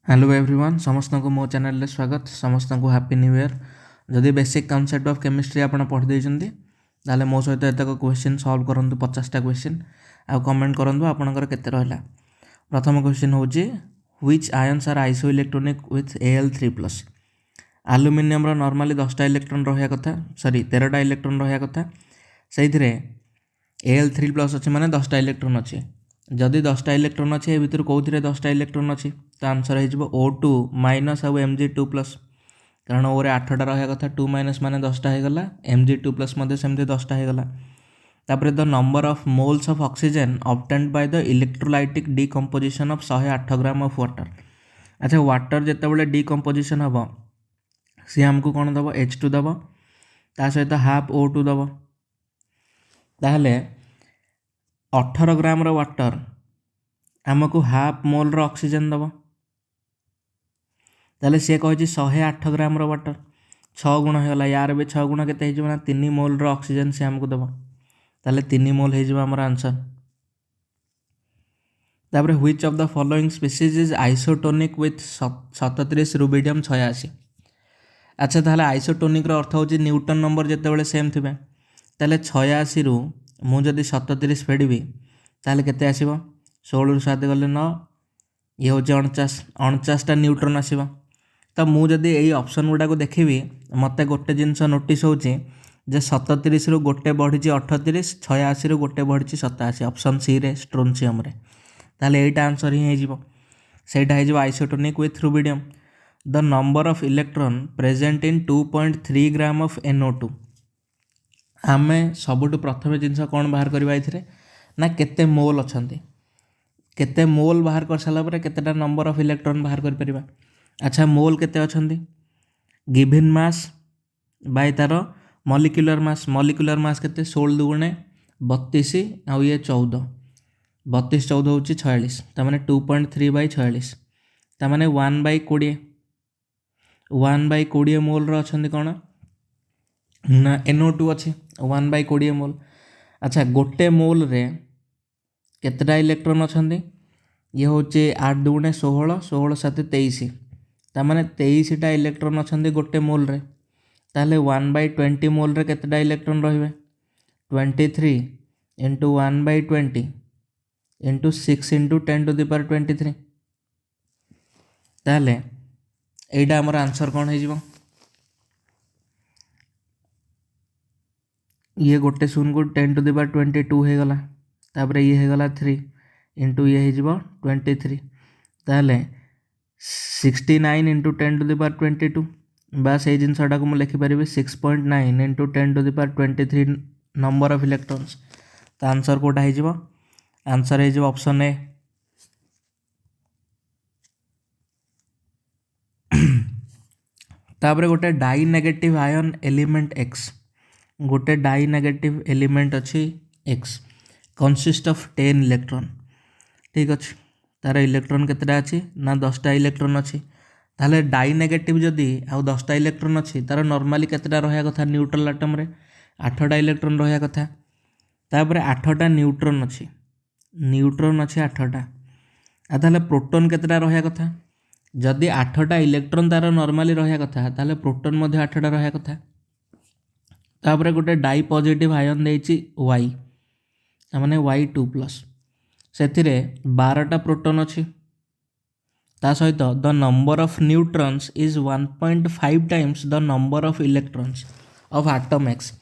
Hello everyone समस्त को मो चैनल रे स्वागत समस्त को हैप्पी न्यू ईयर जदि बेसिक कॉन्सेप्ट ऑफ केमिस्ट्री आपण पढ़ी देइछन्ती ताले मो सहित एतक क्वेश्चन सॉल्व करंतु 50टा क्वेश्चन आ कमेंट करंतु आपनकर केते रहला। प्रथम क्वेश्चन होची which ions are isoelectronic with Al3+। Aluminium रो नॉर्मली 10टा इलेक्ट्रॉन रहया कथा सॉरी 13टा इलेक्ट्रॉन रहया कथा सेइथिरे Al3+ अछि माने 10टा इलेक्ट्रॉन अछि। जदि 10टा इलेक्ट्रॉन अच्छे ए भितर कौन 10टा इलेक्ट्रॉन अच्छी तो आंसर हो O2 माइनस आउ Mg2+। कारण ओरे 8टा रहा कथा 2 माइनस माने 10टा होगला Mg2+ मध्य सेमती 10टा होगला। तापर the number of moles of oxygen obtained by the electrolytic decomposition of 108 gram of water. अच्छा वाटर जिते डिकम्पोजिशन हम सी आमको कौन दब H2 दब ता सहित हाफ O2 दब ताहले 18 ग्राम रो वाटर आमको हाफ मोल रो ऑक्सीजन दब ताले सी कही 108 ग्राम रो वाटर 6 गुण होगा यार भी 6 गुण के 3 मोल रो ऑक्सीजन से आमको दब ताले 3 मोल हो आमर आंसर। तापर which of the following species is isotonic with 37 rubidium 86। अच्छा ताहले आइसोटोनिक रो अर्थ होची न्यूटन नंबर जितेबाला सेम थे ताले 86 रु मुझे 37 फेड़बी ताहले केते आसीबो 16 रु 7 गले 9 ये हूँ 49टा न्यूट्रन आसो। तो मुझे यही ऑप्शन गुड़ा को देखी मत गोटे जिनस नोटिस हो 37 रु गोटे बढ़ी 38 86 रु गोटे बढ़ी 87 ऑप्शन सी रे स्ट्रोनशियम रे ताले एटा आंसर ही हो सेटा हो isotonic with rubidium. The number of electron present in 2.3 gram of NO2। आमे सबुठ प्रथम जिनस कौन बाहर करवा ना केते मोल अच्छे केते मोल बाहर कर सारा पर केतेटा नंबर ऑफ इलेक्ट्रॉन बाहर कर परिबा। अच्छा मोल केते अछंती गिवन मास बाय तार मॉलिक्यूलर मास केते 16 दुगुणे 32 आ ये 14 32 14 होची 46 ता माने 2.3 बाय 46 ता माने 1/20 मोल रो अछंती कोन ना NO2 अच्छे 1/20 मोल। अच्छा गोटे मोल रे केतेटा इलेक्ट्रॉन अछंती ये होचे 8 दुगुणे 16 16 7 23 तामाने 23टा इलेक्ट्रॉन अछंती गोटे मोल रे ताले 1/20 मोल रे केतेटा इलेक्ट्रॉन रहिबे 23 into 1/20 into 6 into 10 to the power 23 ताले एटा हमर आंसर कोन हे जिवो ये गोटे शून को 10 टू द पावर 22 हे गला तापर ये हे गला 3 इंटू ये हो 23 ताले 69 इंटू 10 टू द पावर 22 बस ये जिनसटा को मुझे लिखिपारि 6.9 into 10 to the power 23 number of electrons. तो आंसर कोटा हो आंसर हो ऑप्शन ए। तापर गोटे dinegative ion element X गोटे डाई नेगेटिव एलिमेंट अच्छी X कंसिस्ट ऑफ 10 इलेक्ट्रॉन ठीक अच्छे तार इलेक्ट्रॉन केतेटा अच्छी ना 10टा इलेक्ट्रॉन अच्छी ताहले डाई नेगेटिव जदि आउ 10टा इलेक्ट्रॉन अच्छी तार नॉर्मली केतेटा रहा कथा न्यूट्रल एटम रे 8टा इलेक्ट्रॉन रहा कथा तापर 8टा न्यूट्रॉन अच्छी 8टा आ ताहले प्रोटॉन केतेटा रहा कथा जदि 8टा इलेक्ट्रॉन तार नॉर्मली रहा कथा ताहले प्रोटॉन मध्ये 8टा रहा कथा। तापर गोटे डाई पॉजिटिव आयन देछि Y माने Y2+ से 12टा प्रोटॉन अच्छी ता सहित the number of neutrons is 1.5 times the number of electrons of atom X।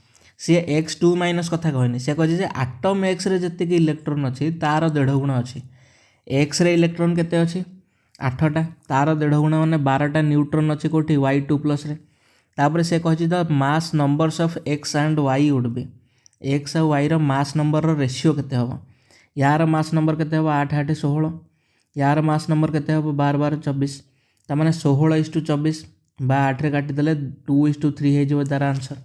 सी X2 माइनस कथा कहनी सी कहे एटम X रे जति इलेक्ट्रॉन अच्छी तार 1.5 गुण अच्छी X रे इलेक्ट्रॉन केते अच्छी 8टा तार 1.5 गुण माने 12टा न्यूट्रॉन अच्छी कोठी Y2+ रे तापर से कहे the mass numbers of X and Y would be X और Y रो मास नंबर रो रेशियो केते हबो यार मास नंबर केते हबो 8 8 16 यार मास नंबर केते हबो 12 12 24 ता माने 16:24 बा 8 रे काटी देले 2:3 हे जबो तार आंसर।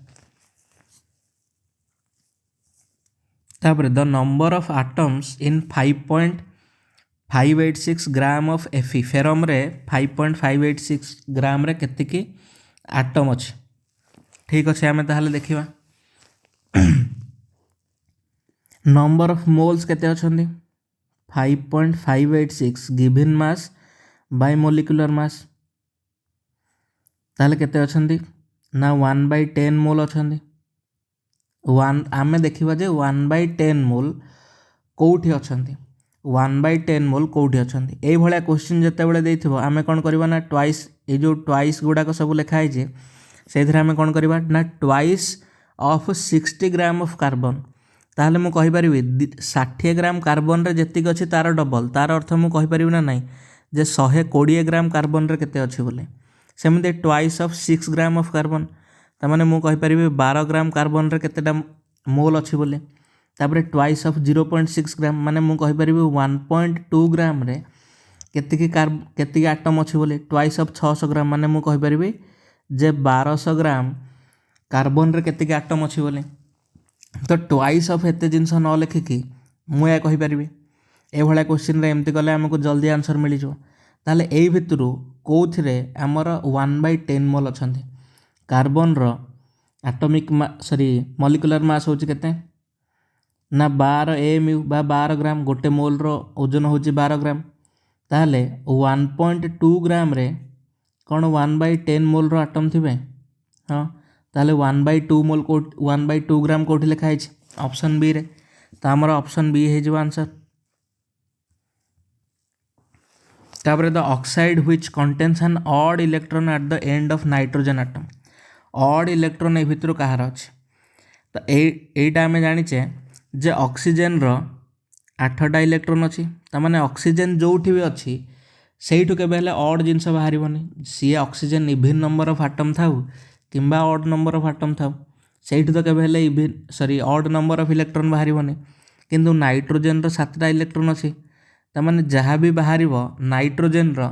तापर the number of atoms in 5.586 gram of Fe ferrum रे 5.586 ग्राम रे केते की एटम अछि ठीक अछि हमें ताहले देखिबा नंबर ऑफ मोल्स केते अछंती 5.586 given mass bye molecular mass ताहले केते अछंती ना 1/10 मोल अछंती। आमे देखिबा जे 1/10 मोल कोठी अछंती 1/10 मोल कोठी अछंती। एई भलिया क्वेश्चन जेतेबेले देइथिबो आमे कोन करबा ना ट्वाइस ए जो ट्वाइस गुडाक सब लिखा है जे सेथिरे आमे कोन करबा ना twice of 60 gram of carbon ताहले मु कहि परिबी 60 ग्राम कार्बन रे जेतिक अछि तार डबल तार अर्थ मु कहि परिबी ना नाही जे 120 ग्राम कार्बन रे केते अछि बोले सेमते twice of 6 gram of carbon ता माने मु कहि परिबी 12 ग्राम कार्बन रे केतेटा मोल अछि बोले तापरे ट्वाइस ऑफ 0.6 ग्राम माने मु कहि परिबी 1.2 ग्राम रे केतिकी आटम अछि बोले ट्वाइस ऑफ 600 ग्राम माने मु कहि परिबी जे 1200 ग्राम कार्बन रे केतिकी आटम अछि बोले तो ट्वाइस ऑफ एते जिनस न लिखिकी मु या कहि परिबी ए भलिया क्वेश्चन रे एमती कले हमको जल्दी आंसर मिली जो ताले एई भितरु कोउथिरे हमर 1/10 मोल अछंती कार्बन रो एटॉमिक मॉलिक्यूलर मास होची केते ना 12 एमयू बा 12 ग्राम गोटे मोल रो ओजन होची 12 ग्राम ताहले 1.2 ग्राम रे कौन 1/10 मोल रो एटम थिबे हाँ ताहले 1/2 मोल 1/2 ग्राम कोठी लिखा है ऑप्शन बी रे तो हमर ऑप्शन बी हे जो आंसर। तापर the oxide which contains an odd electron at the end of nitrogen atom odd electron ए भितर कहार अच्छे तो एटा आम जाचे जे ऑक्सीजन रो 8टा इलेक्ट्रॉन अच्छी ताने ऑक्सीजन जो भी अच्छी से ऑड जिनस बाहर सी oxygen even number of atom था कि ऑड नंबर ऑफ आटम था से तो केवल even odd number of electron बाहर किंतु नाइट्रोजन रो 7टा इलेक्ट्रॉन अच्छी ताने जहाँ भी बाहर नाइट्रोजन रो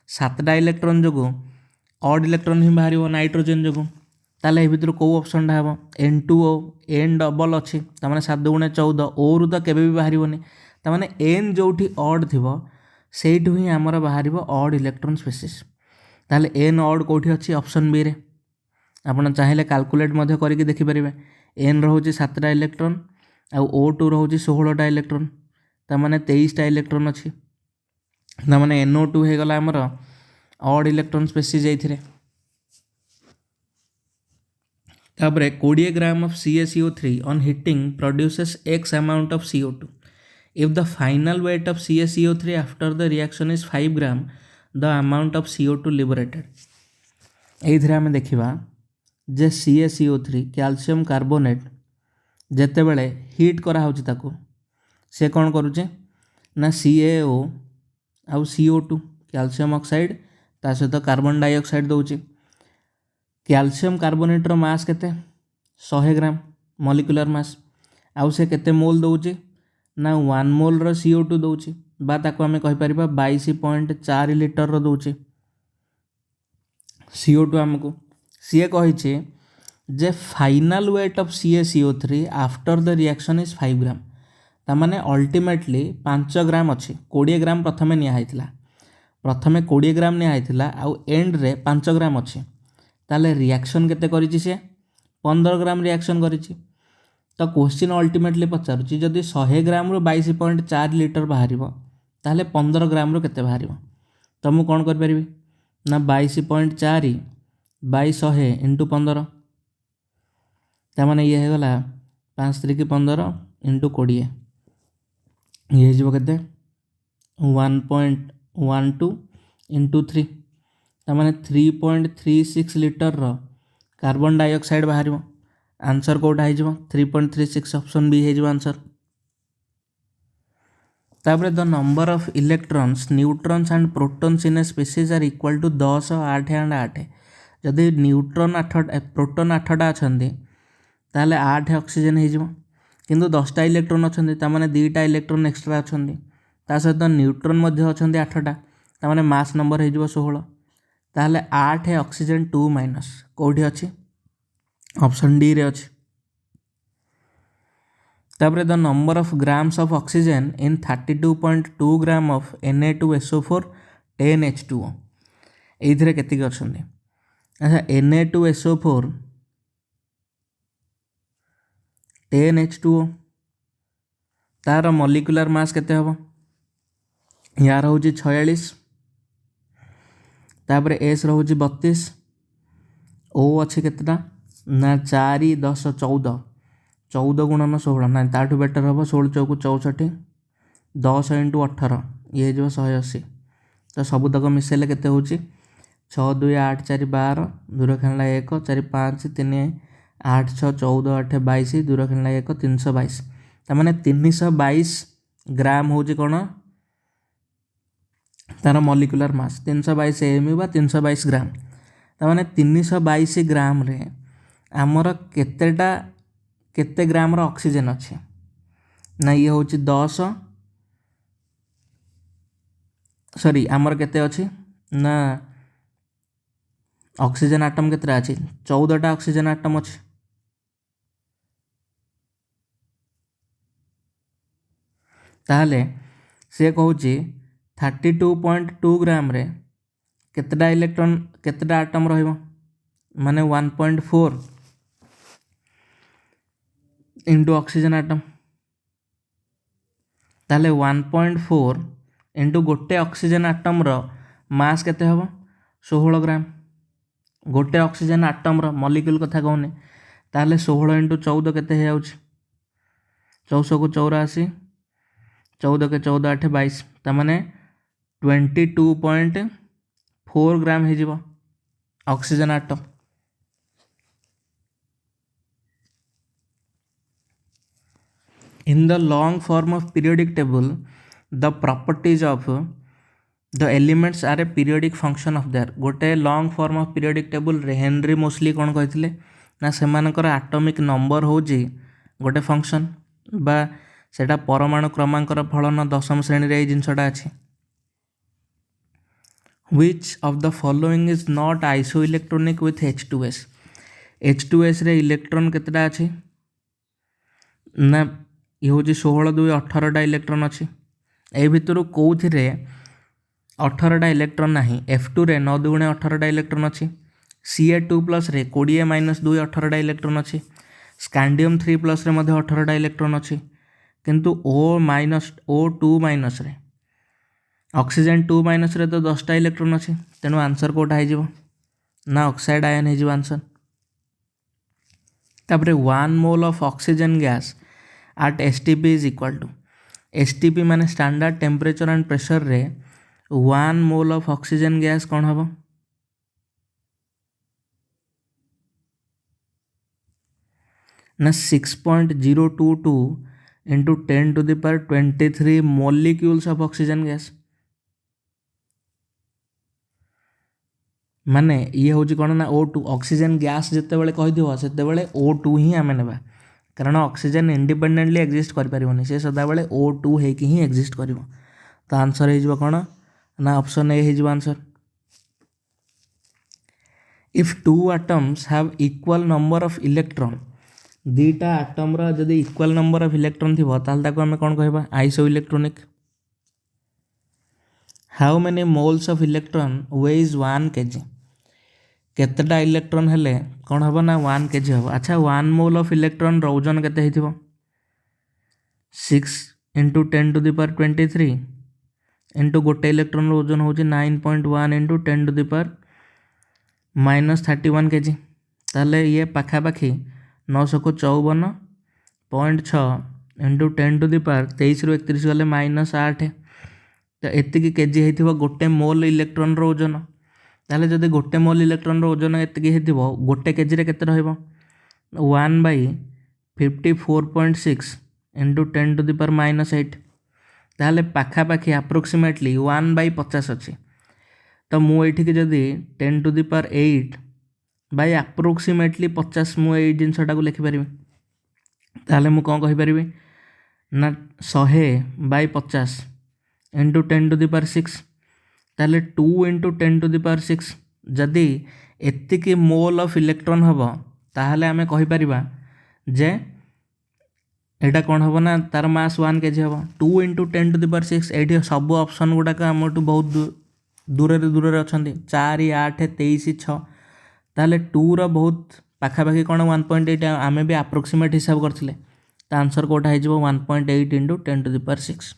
7टा इलेक्ट्रॉन जो ऑड इलेक्ट्रॉन ही बाहर नाइट्रोजन जो ताले भितर कौ ऑप्शन टा हम N2O एन डबल अच्छी ताने 7 × 14 ओ रु तो केबे भी बाहर ताने एन जो ऑड थी से ही आमर बाहर ऑड इलेक्ट्रॉन स्पेसीस ताले एन ऑड कौटी अच्छी ऑप्शन बी रे आपन चाहिए कैलकुलेट करके देखिपारे एन रोचे 7टा इलेक्ट्रॉन आउ O2 रोचे 16टा इलेक्ट्रॉन ताने 23टा इलेक्ट्रॉन अच्छी ताने NO2 हो गला आमर ऑड इलेक्ट्रॉन स्पेसीस जाइथिरे। तापर 20 gram of CaCO3 on heating produces X amount of CO2. If the final weight of CaCO3 after the reaction is 5 gram, the amount of CO2 liberated. एइथिरे आमे देखिबा जे CaCO3 calcium carbonate जेते बेले heat करा होची ताको से कौन करूचे ना CaO आउ CO2 कैल्शियम ऑक्साइड ता सहित कार्बन डाइऑक्साइड दउची कैल्शियम कार्बोनेट रो मास केते 100 ग्राम मॉलिक्यूलर मास आउ से केते मोल दउची ना 1 मोल रो CO2 दउची बा ताको हमें कहि परिबा 22.4 लिटर रो दउची CO2 हमको सीए कहिचे जे final weight of CaCO3 after the reaction is 5 gram तामाने अल्टीमेटली 5 ग्राम अच्छी 20 ग्राम प्रथमे निया हैतिला प्रथमे 20 ग्राम निया हैतिला आउ एंड रे 5 ग्राम अच्छी ताले रिएक्शन केते करिछि से 15 ग्राम रिएक्शन करिछि तो क्वेश्चन अल्टीमेटली पचारुछि जदि 100 ग्राम रो 22.4 लिटर बाहरिबो ताले 15 ग्राम रो केते बाहरिबो तो मु कोन कर परिबी ना 22.4 बाई 100 इंटू 15 तामाने ये गला 5 3 15 इंटू 20 ये जीवो केते 1.12 इंटू 3 तामाने 3.36 लिटर रो कार्बन डाइऑक्साइड बाहर आंसर कोटा हो 3.36 ऑप्शन बी हो आंसर। तापर the number of electrons neutrons and protons in a species are equal to 10 8 and 8 जदि न्यूट्रॉन 8 प्रोटॉन 8टा अच्छे ताहले 8 ऑक्सीजन हो किंतु 10टा इलेक्ट्रॉन अच्छे तामाने 2टा इलेक्ट्रॉन एक्स्ट्रा अच्छा सहित न्यूट्रॉन अच्छा 8टा तामाने मास नंबर हो 16 ताहले 8 ऑक्सीजन 2 माइनस कौटी अच्छी ऑप्शन डी रे अच्छी। तापर the number of grams of oxygen in 32.2 gram of Na2SO4 10H2O एइथिरे केतिक अच्छे अच्छा Na2SO4 10H2O तार मॉलिक्यूलर मास केते हबो यार होची 46 तापर एस रोचे 32, ओ अच्छे केतटा ना 4 10 14, 14 गुणन 16 ना ताठू बेटर हम 16 चौक 64, 10 × 18 ये हो 180। तो सबुतक मिसेले केते होची 6 2 8 4 12, दूर खेलना 1 4 5 3 8 6 14 8 22, दूर खेलना 1 322। तार 322 ग्राम होची कौन तार मॉलिक्यूलर मास 322 एम बा 322 ग्राम। तार 322 ग्राम रे आमर केतेटा केते ग्राम रो ऑक्सीजन अच्छे ना ये होची 10, सॉरी आमर केते अच्छी ना ऑक्सीजन आटम केतरा अच्छी 14टा ऑक्सीजन आटम अच्छे। ताहले से कहूची 32.2 ग्राम रे केतटा इलेक्ट्रॉन केतटा आटम रहिबो माने 1.4 इंटू ऑक्सीजन आटम। ताहले 1.4 इंटू गोटे ऑक्सीजन आटम रो मास केते हबो 16 ग्राम। गोटे ऑक्सीजन आटम रो मॉलिक्यूल कथा कहूने ताहले 16 × 14 केते हे जाउची 14 को 84, 14 के 14 8 22, तामाने 22.4 ग्राम हे जिवो oxygen atom. In the long form of periodic table, the properties of the elements are a periodic function of their। गोटे long form of periodic table रे हेनरी मोस्ली कौन कहते ना सेमानकर आटमिक नंबर होची गोटे फंक्शन बा सेटा परमाणु क्रमांकर फलन दशम श्रेणी रे जिनसटा अछि। Which of the following is not isoelectronic with H2s? H2s रे इलेक्ट्रॉन केतेटा अछि ना ये हूँ 16 2 18टा इलेक्ट्रॉन अच्छी ए भितर कौथिरे 18टा इलेक्ट्रॉन ना F2 रे 9 2 18टा इलेक्ट्रॉन अच्छी, Ca2+ रे 20 - 2 18टा इलेक्ट्रॉन अच्छी, स्कैंडियम 3+ रे मध्य 18टा इलेक्ट्रॉन अच्छी, किंतु O2- रे ऑक्सीजन 2- रे तो 10टा इलेक्ट्रॉन अच्छी। तेणु आंसर कोटा हो ना ऑक्साइड आयन हो आंसर। तापरे 1 mole of oxygen gas at STP is equal to STP माने स्टैंडर्ड टेम्परेचर एंड प्रेशर रे 1 मोल ऑफ ऑक्सीजन गैस कौन हम ना 6.022 into 10⁻23 molecules of oxygen gas. माने ये हूँ कौन ना O2 ऑक्सीजन गैस जिते बड़े कही से O2 ही आम ने कारण ऑक्सीजन इंडिपेंडेंटली एक्जिस्ट कर से सदाबले O2 होकि ही एक्जिस्ट कर। तो आंसर हो कौन ना ऑप्शन ए हो answer. If 2 atoms have equal number of electron दीटा एटम रा जदि इक्वल नंबर ऑफ इलेक्ट्रॉन थी ताल ताको आमे कौन कहबा isoelectronic. How many moles of electron weighs 1 kg केतेटा इलेक्ट्रॉन हेले कौन हम ना 1 kg हम। अच्छा 1 मोल ऑफ इलेक्ट्रॉन ओजन केते हिथिबो 6 × 10⁻23 इंटू गोटे इलेक्ट्रॉन ओजन होची 9.1 × 10⁻31 kg। ताले ये पाखापाखि 954.6 इंटू 10⁻23 ରୁ 31 गले -8 तो एतिकी केजी होइथिबो गोटे मोल इलेक्ट्रॉन रो ओजन। ताले जदि गोटे मोल इलेक्ट्रॉन रो ओजन एतिकी होइथिबो गोटे केजी रे केते रहइबो 1/54.6 इंटू 10⁻8 ताले पाखापाखि अप्रोक्सीमेटली 1/50 अच्छी। तो मुझे जदि 10⁸ बाय अप्रोक्सीमेटली 50 मुझे जिनसटा को लिखिपारि ताले मु कौन कहीपरि ना 100/50 इंटू 10⁻6 ताले 2 × 10⁻6 जदि एतिकी मोल ऑफ इलेक्ट्रॉन हम ताहले आमे कहीपरिबा जे एटा कौन हम ना तार मास 1 kg हम 2 × 10⁻6 ये सब ऑप्शन गुड़ाक आम बहुत दूर दूर अच्छा 4 8 23 6 ताहले 2 रो बहुत पाखापाखि कौन 1.8 आम भी अप्रोक्सीमेट हिसाब करथिले तो आंसर कोटा हो 1.8 × 10⁻6।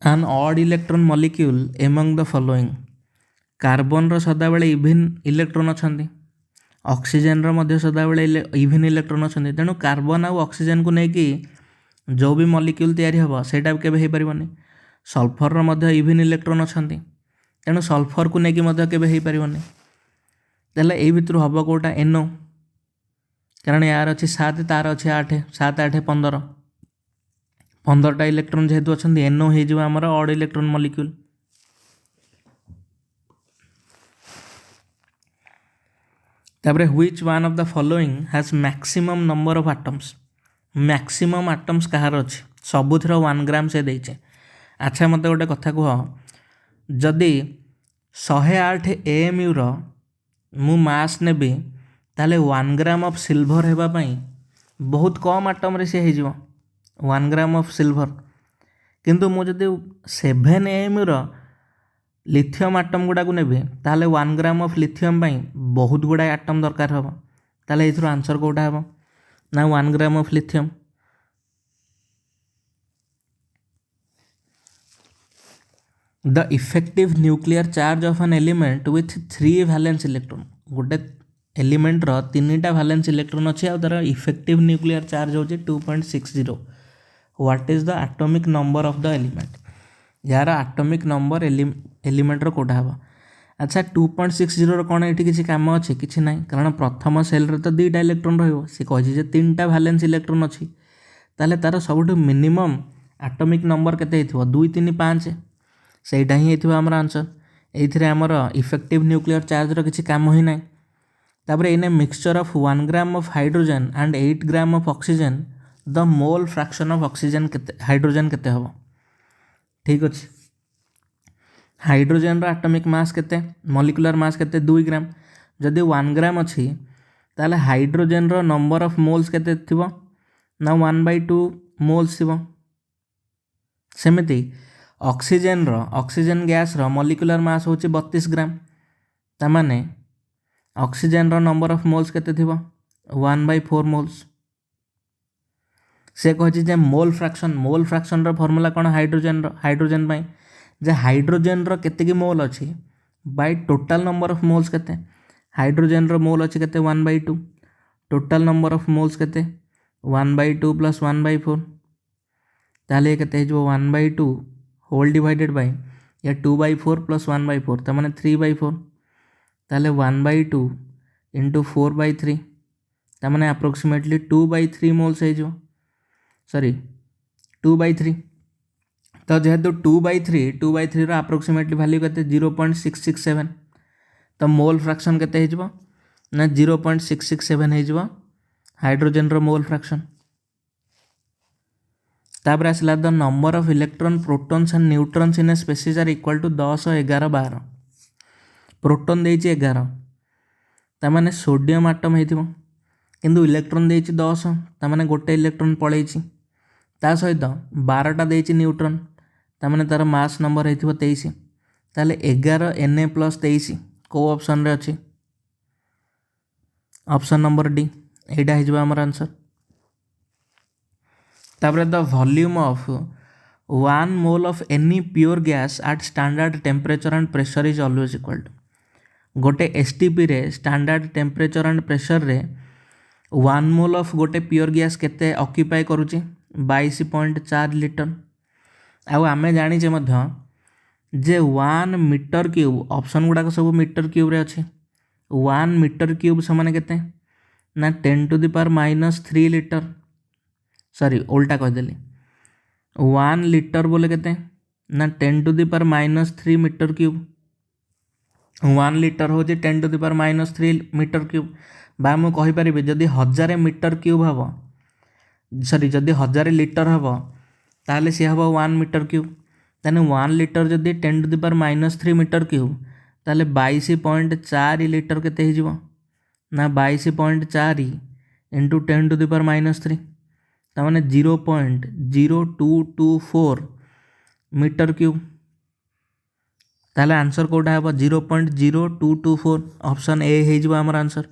an odd electron molecule among the following. Carbon सदाबले इवन इलेक्ट्रोन अच्छा, ऑक्सीजन रो सदाबले इवन इलेक्ट्रोन अच्छा, तेणु कार्बन आउ ऑक्सीजन को लेकिन जो भी मॉलिक्यूल तैयारी हम सेटा केबे हो पारिबनी। सल्फर रो इवन इलेक्ट्रोन अच्छा, तेणु सल्फर को लेकिन केबे हो पारिबनी। ताहले एई भितरु हबो कोटा NO, कारण यार अच्छी 7 तार अच्छे 8 7 8 15 15टा इलेक्ट्रोन जेहेतु अच्छा NO हो आमर ऑड इलेक्ट्रोन मॉलिक्यूल। तापर which one of the following has maximum number of atoms. Maximum atoms कहार अच्छी सबुथर 1 ग्राम से देचे। अच्छा मत गोटे कथा कह, जदि 108 AMU रो मु मास नेबी ताले 1 ग्राम ऑफ सिल्वर हेबाई बहुत कम आटम रे से हो 1 ग्राम ऑफ सिल्वर, किंतु मु जदि 7 AMU रो लिथियम आटम गुड़ा को नेबी ताले 1 ग्राम ऑफ लिथियम पाई बहुत गुड़ा आटम दरकार हम। ताले इथरो आंसर कोटा हम ना 1 gram of lithium. The effective nuclear charge of an element with 3 valence electron. गोटे एलिमेंट रो 3टा वैलेंस इलेक्ट्रॉन अच्छे और तार इफेक्टिव न्यूक्लियर चार्ज होचे 2.60। What is the atomic number of the element. यार एटॉमिक नंबर एलिमेंट रो कोटा हम। अच्छा 2.60 रो कौन ये किसी काम अच्छे किसी ना, कारण प्रथम सेल रे तो 2टा इलेक्ट्रॉन रहिबो, से कहि 3टा वैलेंस इलेक्ट्रॉन अच्छी, ताले तार सबुठ मिनिमम एटॉमिक नंबर केते हिथिबो 2 3 5, सेटा ही हिथिबो हमर आंसर। एइथिरे हमर इफेक्टिव न्यूक्लियर चार्ज रो किसी काम ही ना। तापर एने mixture of 1 gram of hydrogen and 8 gram of oxygen, the mole fraction of oxygen केते हाइड्रोजन केते हबो। ठीक अच्छे, हाइड्रोजन रो एटॉमिक मास केते मॉलिक्यूलर मास केते 2 ग्राम। जदि 1 ग्राम अच्छी ताले हाइड्रोजन रो नंबर ऑफ मोल्स केते थिबो ना 1/2 मोल्स थिबो। सेमिति ऑक्सीजन गैस रो मॉलिक्यूलर मास होची 32 ग्राम, ता माने ऑक्सीजन रो नंबर ऑफ मोल्स केते थिबो 1/4 मोल्स। से कहि जे मोल फ्रैक्शन रो फार्मूला कोन हाइड्रोजन पाई जे हाइड्रोजन रो केते की मोल अच्छी by total number of moles केते। हाइड्रोजन रो मोल अच्छी केते 1/2, टोटल नंबर ऑफ मोल्स केते 1/2 प्लस 1/4, ताले केते जो 1/2 होल डिवाइडेड बाय या 2/4 प्लस 1/4 ता माने 3/4, ताले 1/2 इंटू 4/3 ता माने अप्रोक्सीमेटली 2/3 मोल्स है जो, सॉरी 2/3। तो जेहेतु 2/3 रो अप्रोक्सीमेटली वैल्यू केते 0.667, तो मोल फ्रैक्शन केते हो ना 0.667 हो हाइड्रोजन रो मोल फ्रैक्शन। तापर आसला the number of electron protons and neutrons in a species are equal to 10 11 12। Proton देइछि 11, ता माने सोडियम आटम हेतिबो, किंतु इलेक्ट्रॉन देइछि 10, ता माने गोटे इलेक्ट्रॉन पळेइछि, ता सहित 12टा देइछि न्यूट्रॉन, ता माने तार मास नंबर हेतिबो 23। ताले 11 Na प्लस 23 को ऑप्शन रे अछि, ऑप्शन नंबर डी एटा हे जबा हमर आंसर। तापर the volume of 1 mole of any pure gas at standard temperature and pressure is always equal to. गोटे एसटीपी रे स्टैंडर्ड टेम्परेचर एंड प्रेशर रे 1 मोल ऑफ गोटे प्योर गैस केते ऑक्युपाई करूची 22.4 litre. आउ आमे जानिचे मध्य जे 1 मीटर क्यूब, ऑप्शन गुड़ाक सब मीटर क्यूब रे अच्छे, 1 मीटर क्यूब समान केते ना 10⁻³ लिटर, सॉरी उल्टा कहदेली 1 लिटर बोले केते ना 10⁻³ मीटर क्यूब। 1 लिटर हो 10⁻³ मीटर क्यूब, बा मु कहि परिबे जदि 1000 मीटर क्यूब हबो, सॉरी जदि 1000 लिटर हबो ताले से हबो 1 मीटर क्यूब। ताने 1 लिटर जदि 10⁻³ मीटर क्यूब ताले 22.4 लिटर केते हे जिवो ना 22.4 इंटू 10⁻³ ता माने 0.0224 मीटर क्यूब। ताले आंसर कोटा हबो 0.0224, ऑप्शन ए हे जिवो हमर आंसर।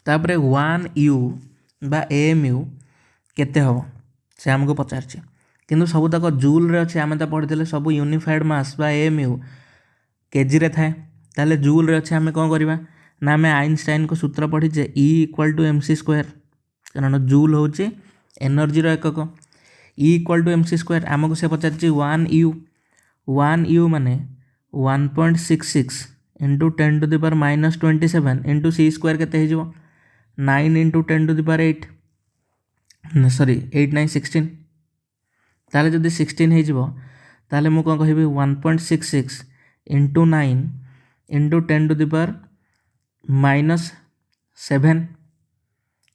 तापरे 1 U बा AMU केते हबो से आमको पचार किंतु सबूतक जूल अच्छे आम तो पढ़ी सब यूनिफाइड मास बा एएमयू केजी रे थाए ताले जूल रे अच्छे आम कौन करवा ना आम आइनस्टाइन को सूत्र पढ़ीचे E equal to MC square कारण जूल हूँ एनर्जीर एकक E equal to MC square आमको से पचार 1 U माने 1.66 into 10 to the power -27 into C square के 9 into 10 to the power 8 sorry 8 9 16 ताले जदि 16 हो ताले मु कौन कहि 1.66 into 9 into 10 to the power -7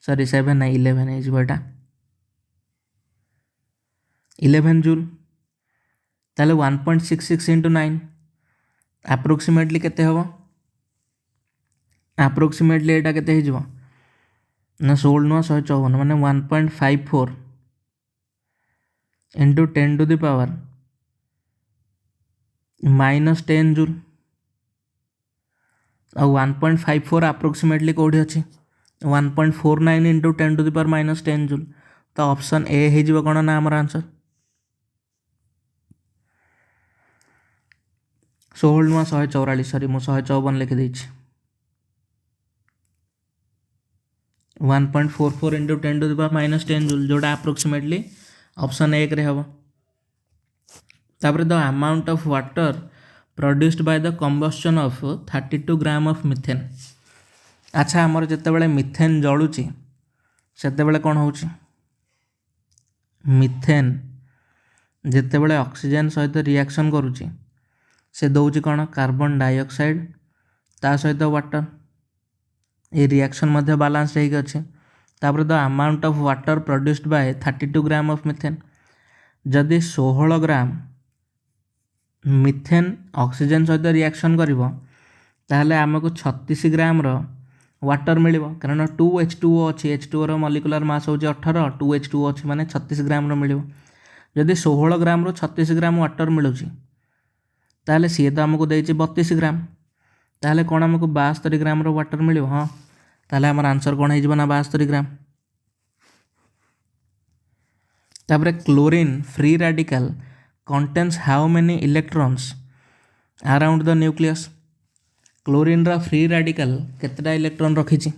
sorry 7 ना 11 हो 11 जूल ताले 1.66 इंटू 9 अप्रोक्सीमेटली केते हबो अप्रोक्सीमेटली एटा केते हिजबो ना 16 नुआ 154 माने 1.54 into 10 to the power -10 joule और 1.54 अप्रोक्सीमेटली कोठी अछि 1.49 into 10 to the power -10 joule तो ऑप्शन ए हिजबो कोन ना हमर आंसर 16 नुआ 144 सॉरी मु 154 लिखि दैछि 1.44 into 10 to the power -10 joule जोड़ा अप्रोक्सीमेटली ऑप्शन 1 रे हबो तापर the amount of water produced by the combustion of 32 gram of methane अच्छा आमर जिते बड़े मिथेन जलुची सेते बड़े कौन होची मिथेन जिते बड़े ऑक्सीजन सहित रिएक्शन करुची से दौची कौन कार्बन डाइऑक्साइड ता सहित वाटर ये रिएक्शन मध्य बैलेंस रही अच्छे तापर the amount of water produced bye 32 gram of methane जदि 16 ग्राम मिथेन ऑक्सीजन सहित रिएक्शन करिवो ताहले आमको 36 ग्राम रो वाटर मिलिबो कारण 2H2O अच्छी H2O रो मॉलिक्यूलर मास होची 18 2H2O अच्छी माने 36 ग्राम रो मिलिबो जदि 16 ग्राम रो 36 ग्राम वाटर मिलुची ताहले सी तो आमको देइछि 32 ग्राम ताहले कोन आमको 72 ग्राम रो वाटर मिलिबो हां ताहले हमर आंसर कोन हे जिवो ना 72 ग्राम तापर chlorine free radical contains how many electrons around the nucleus chlorine रा फ्री रेडिकल केतटा इलेक्ट्रॉन रखिछि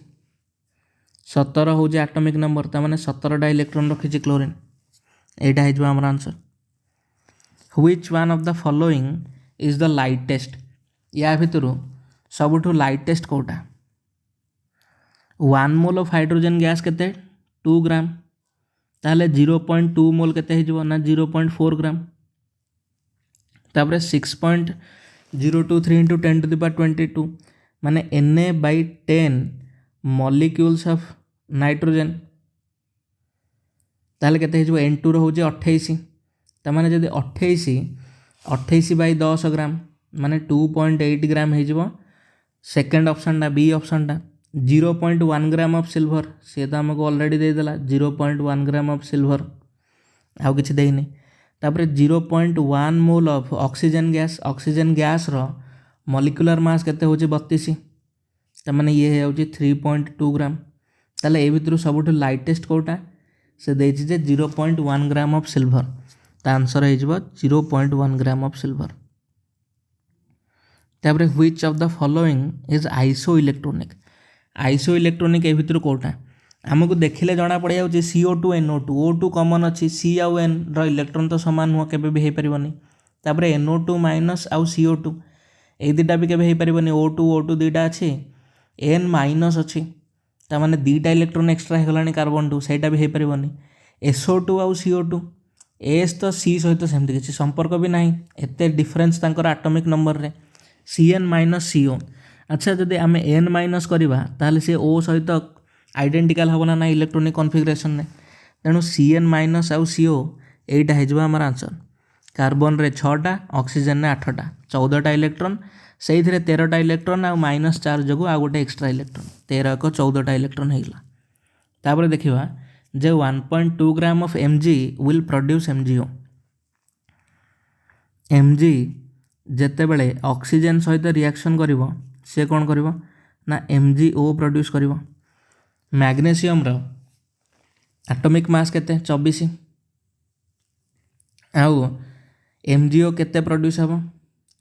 17 होजे एटॉमिक नंबर ता माने 17टा इलेक्ट्रॉन रखिछि क्लोरीन एटा हे जो हमर answer which one of the following is the lightest या भितरु सबुठु लाइटेस्ट कोटा 1 मोल ऑफ हाइड्रोजन गैस केते 2 ग्राम ताले 0.2 मोल केते हे जो ना 0.4 ग्राम तापर 6.023 इंटू 10 टू द पावर 22 माने Na/10 मॉलिक्यूल्स ऑफ नाइट्रोजन ताले केते हे जो N2 रो होजे 28 ता माने जदि 28 बाई 10 ग्राम माने 2.8 ग्राम हे जो सेकंड ऑप्शन टा बी ऑप्शन टा 0.1 ग्राम ऑफ सिल्वर से तो हमको ऑलरेडी दे देला 0.1 ग्राम ऑफ सिल्वर आउ किछि देइनी तापर 0.1 मोल ऑफ ऑक्सीजन गैस रो मॉलिक्यूलर मास केते होची 32 त माने ये हे होची 3.2 ग्राम ताले ए भितरु सबुठु लाइटेस्ट कोटा से देछि जे 0.1 ग्राम ऑफ सिल्वर ता आंसर हे जिवो 0.1 ग्राम ऑफ सिल्वर तापर which of the following is isoelectronic ए भितरु कोटा आमको देखिले जना पड़ जाऊँगी CO2 NO2 O2 कॉमन अच्छी C आउ N रो इलेक्ट्रॉन तो सामान नुह केबे भी हो पारिबनी तापर NO2 माइनस आउ CO2 ए दुटा भी केबे हो पारिबनी O2 दुटा अच्छी N माइनस अच्छी ता माने दुटा इलेक्ट्रॉन एक्स्ट्रा हो गलानी कार्बन टू सेटा भी हो पारिबनी SO2 आउ CO2 S तो C सहित सेमती किसी संपर्क भी नहीं एते डिफरेंस तांकर एटॉमिक नंबर रे CN माइनस CO अच्छा जदि आमे N माइनस करबा ताले से O सहित आइडेंटिकल हम ना इलेक्ट्रोनिक कॉन्फिगरेशन ने तेणु CN माइनस आउ CO एटा हे जबा हमर आंसर कार्बन रे 6टा ऑक्सीजन ने 8टा 14टा इलेक्ट्रॉन से 13टा इलेक्ट्रॉन आ माइनस चार्ज जगो आ गोटे एक्स्ट्रा इलेक्ट्रॉन 13 को 14टा इलेक्ट्रॉन हेगला तापर देखिबा जे 1.2 gram of Mg will produce MgO Mg जेते बेले ऑक्सीजन सहित रिएक्शन करिवो से कोन करिवो ना MgO प्रोड्यूस करिवो मैग्नेशियम रो एटॉमिक मास केते 24 आउ एमजीओ केते प्रोड्यूस हम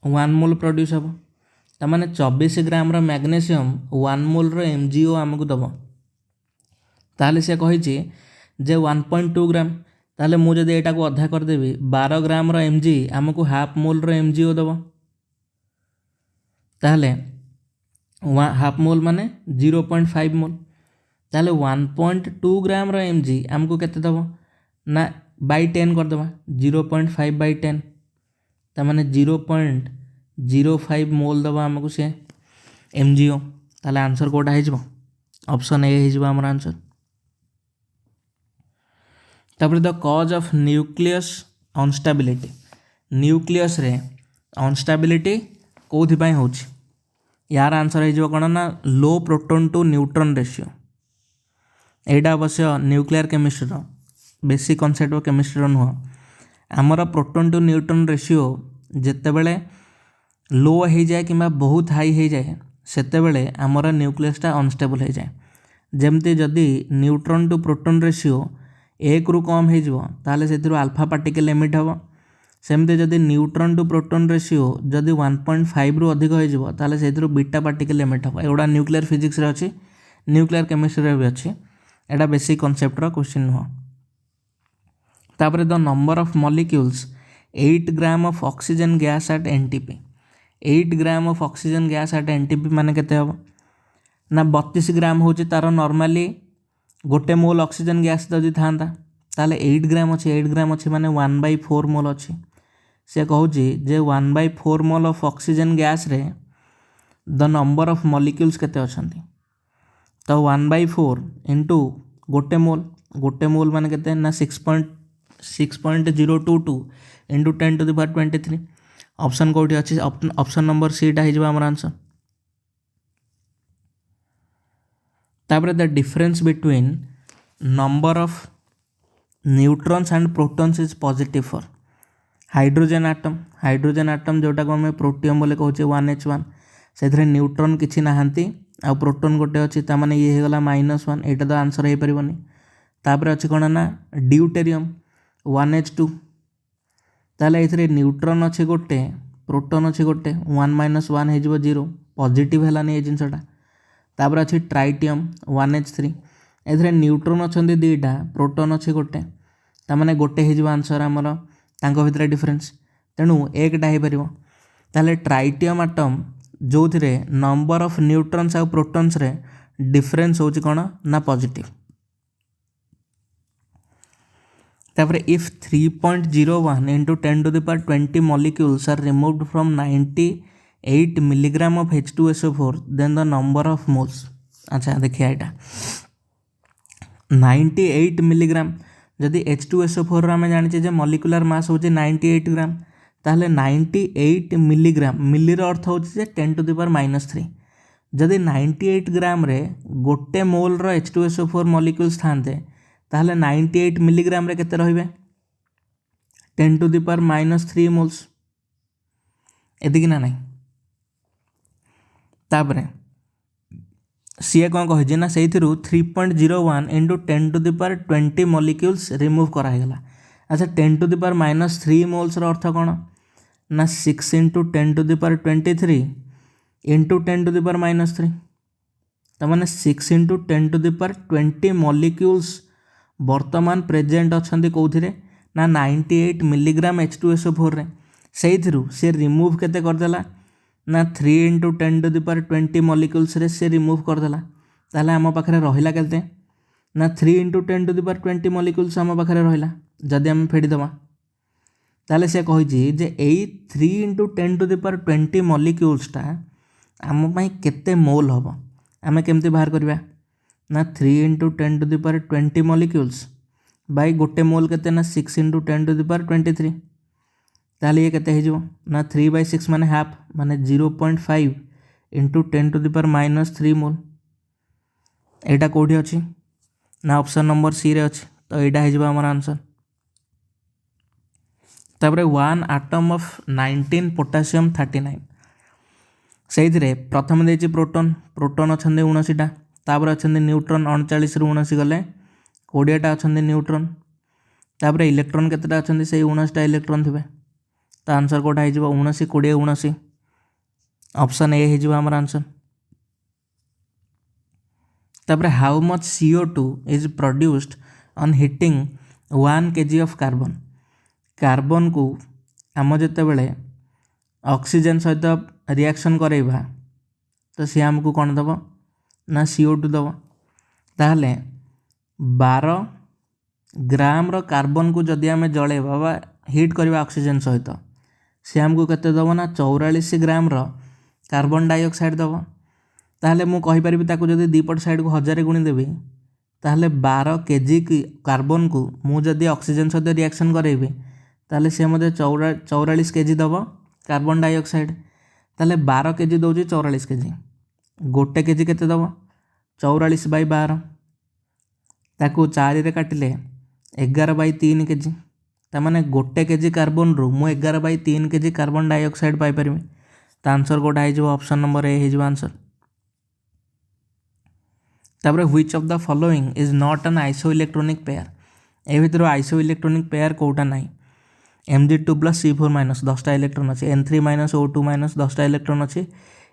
1 मोल प्रोड्यूस हम तामाने 24 ग्राम मैग्नेशियम 1 मोल एमजीओ आमको दब ताहले से कही जे 1.2 ग्राम ताहले मु जदि एटा को अधा करदेवी 12 ग्राम एमजी आमको हाफ मोल एमजीओ दब ताहले हाफ मोल माने 0.5 मोल ताहले 1.2 ग्राम एमजी आमको केते दब ना बाई 10 करदे 0.5 बाई 10 तामाने 0.05 मोल दबा आमको से एमजीओ ताहले आंसर कोटा है ऑप्शन ए है आमर आंसर। तापर the cause of nucleus instability nucleus रे अनस्टेबिलिटी कोथिपाई होची यार आंसर है कौन ना low proton to neutron ratio एटा अवश्य nuclear chemistry basic concept of chemistry नुह आमर प्रोटोन टू न्यूट्रॉन रेशियो जिते बड़े लो हो जाए कि बहुत हाई हो जाए सेते बड़े आमर न्यूक्लियसटा अनस्टेबल हो जाए जमती जदि न्यूट्रॉन टू प्रोटोन रेशियो 1 रु कम हो ताले से आल्फा पार्टिकल एमिट हम सेमती जदि न्यूट्रॉन टू प्रोटोन रेशियो जदि 1.5 रु अधिक हो ताले से बीटा पार्टिकल एमिट हम एगुड़ा न्यूक्लियर फिजिक्स रे अच्छी न्यूक्लियर केमिस्ट्री भी अच्छी एटा बेसिक कॉन्सेप्ट रो क्वेश्चन नुह। तापर the number of molecules 8 gram of oxygen gas at NTP 8 gram of oxygen gas at NTP माने केते हम ना 32 ग्राम होची तार नॉर्मली गोटे मोल ऑक्सीजन गैस जदि था ताले 8 ग्राम अच्छे 8 ग्राम अच्छे माने 1/4 मोल अच्छी से कहूँ जे 1/4 मोल ऑफ ऑक्सीजन गैस रे द नंबर ऑफ मॉलिक्यूल्स केते अछंती तो 1/4 इंटू गोटे मोल माने केते ना 6.022 इंटू 10⁻23 ऑप्शन कोठी अच्छी ऑप्शन नंबर सी टा हो आमर आंसर। तापर the difference between number of neutrons and protons is positive for hydrogen atom जोटा को आम प्रोटियम बोले कहचे 1H1 से न्यूट्रॉन किसी नहांती आ प्रोटॉन गोटे अच्छी ताने ये होगा -1 एटा तो आंसर हो पारनी। तापर अच्छी कौन ना ड्यूटेरियम 1H2 ताले ये न्यूट्रॉन अच्छे गोटे प्रोटॉन अच्छे गोटे 1 - 1 हो 0 पॉजिटिव है ये जिनसटा। तापर अच्छी ट्राइटियम 1H3 ए न्यूट्रॉन अच्छा दुईटा प्रोटॉन अच्छे गोटे ताने गोटे हो आंसर आमर तांको भितर डिफरेंस तेणु एकटा हो पार ताले ट्राइटियम आटम जो थे नंबर ऑफ न्यूट्रॉन्स आ प्रोटॉन्स रे डिफरेंस होची कौन ना पॉजिटिव। तापर if 3.01 into 10⁻20 molecules are removed from 98 milligram of H2SO4 then the number of moles. अच्छा देखिए यहाँ 98 मिलीग्राम जदि H2SO4 आम जाने मॉलिक्यूलर मास हूँ 98 ग्राम ताहले 98 मिलीग्राम मिलीर अर्थ हूँ 10⁻³ जदि 98 ग्राम रे गोटे मोल H2SO4 मॉलिक्यूल्स थांते ताहले 98 मिलीग्राम रे केते रहिबे 10⁻³ मोल्स एदिक ना नहीं। तापरे सी कौन कही ना से 3.01 इंटू 10⁻20 मॉलिक्यूल्स रिमूव करागला। अच्छा 10⁻³ मोल्स अर्थ कौन ना 6 इंटू 10⁻23 इंटू 10⁻³ तमाने 6 इंटू 10⁻20 मॉलिक्यूल्स वर्तमान प्रेजेंट अच्छा कौन ना 98 मिलीग्राम H2SO4 रे से रिमूव केते करदेला ना 3 इंटू 10⁻20 मॉलिक्यूल्स रे से रिमूव करदेला ताहले आम पाखे रहिला केते ना 3 इंटू 10⁻20 मॉलिक्यूल्स आम पाखे रहिला जदि आम फेड़ीदबा ताहले से कही जे यही 3 इंटू 10⁻20 मॉलिक्यूल्सटा आम पाई केते मोल हम आम केमती बाहर करवा ना 3 इंटू 10⁻20 मॉलिक्यूल्स बाई गोटे मोल केते ना 6 इंटू 10⁻23 ताहले ये केते हो ना 3/6 माने हाफ माने 0.5 इंटू 10⁻³ मोल एटा कौटी अच्छी ना ऑप्शन नंबर सी रे अच्छी तो यहाँ हो आमर आंसर। तापर 1 आटम ऑफ 19 पोटासियम 39 से प्रथम देती प्रोटॉन प्रोटॉन अच्छा 79टा तापर अच्छा न्यूट्रॉन 39 रु 79 गले 20टा अच्छा न्यूट्रॉन तापर इलेक्ट्रॉन केतेटा अछंती से 19टा इलेक्ट्रॉन थिबे तो आंसर कोटा हो 19 20 19 ऑप्शन ए हो आमर आंसर। तापर how much CO2 is produced on heating 1 kg of carbon. Carbon को आम जिते बड़े ऑक्सीजन सहित रिएक्शन करेबा तो सी आमको कौन दब ना CO2 दब। ताहले 12 ग्राम रो कार्बन को जदि आम जलेबा बा हिट करवा ऑक्सीजन सहित सी आमको केते दब ना 44 ग्राम रो कार्बन डाइऑक्साइड दब। ताहले मु कहि परिबि ताको जदि दीपट साइड को 1000 गुणी देबी ताहले 12 kg की कार्बन को मु जदि ऑक्सीजन सहित रिएक्शन करेबी ताहले से मते 44 kg दब कार्बन डाइऑक्साइड। ताहले 12 kg दउची 44 kg गोटे kg केते दब 44/12 ताको 4 रे काटिले 11/3 kg तामाने गोटे kg कार्बन रु मु 11/3 kg कार्बन डाइऑक्साइड पाई परिबी। तो आंसर कोटा हो ऑप्शन नंबर ए हो आंसर। तापर which of the following is not an isoelectronic pair. ए भितर आइसो इलेक्ट्रॉनिक पेयर कोटा नाही। Mg2 + C4- 10टा इलेक्ट्रॉन अच्छे N3- O2- 10टा इलेक्ट्रॉन अच्छे